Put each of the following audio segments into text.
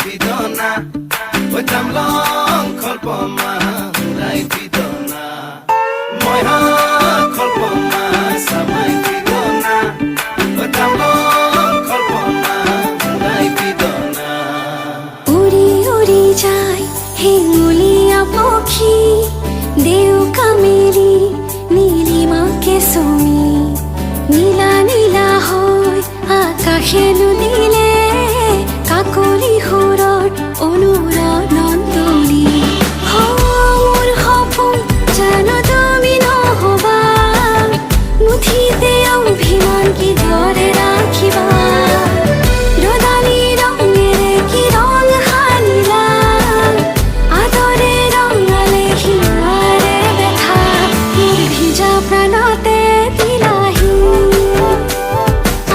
pidona oi tamlong kholpoma rai pidona moi ha kholpoma samai pidona oi tamlong kholpoma rai pidona uri uri jai hinguliya pokhi deu kameri Nilima কেশমী নীলা নীলা হয় আকাশে নুদিলে কাকলি সুৰৰ অনুৰণনতলী মোৰ সপোন জানো তুমি নহবা মুঠিতে অভিমান কিদৰে ৰাখিবা ৰদালি ৰঙেৰে কি ৰং সানিলা আদৰে ৰঙালে হিৱাৰে বেথা মোৰ ভিজা প্ৰাণতে দিলাহি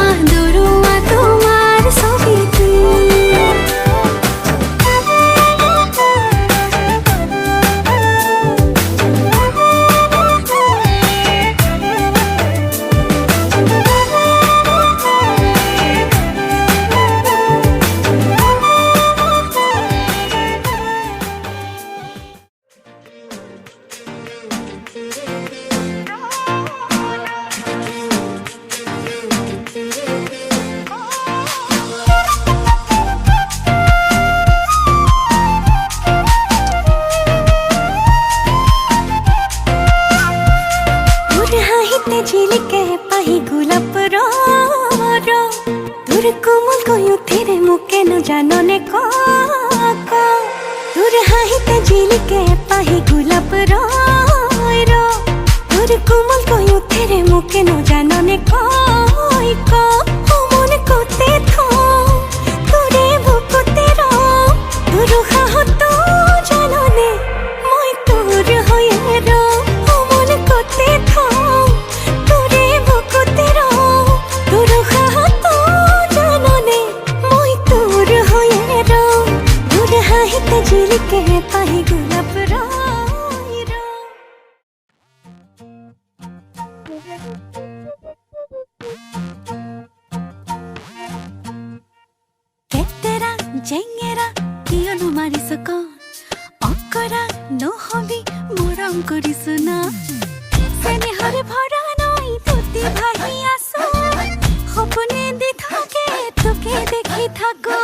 আদৰুৱা তোমাৰ ছবিটো तुर हाहिते झिलिके पाही गुलाब रो तुर कोमल कोयो तेरे मुके न जानने को तुर हाहिते झिलिके पाही गुलाब रो तुर कोमल कोयो तेरे मुके न जानने को मन कोते थो तुरे बुकुते रो तुर हाहतो जानने মই তোর হয়ে रो मन कोते थो तुरे बुकुते रो तुर हाहतो जानने মই তোর হয়ে रो तुर हाहिते झिलिके पाही गुलाब रो কেতেরা জেঙেরা কিয়নো মাৰিছ কণ অকৰা নহবি মৰম কৰিছো না চেনেহৰে ভৰা নৈ তুতি ভাহি আছো সপোনে দি থাকে তোকে দেখি থাকো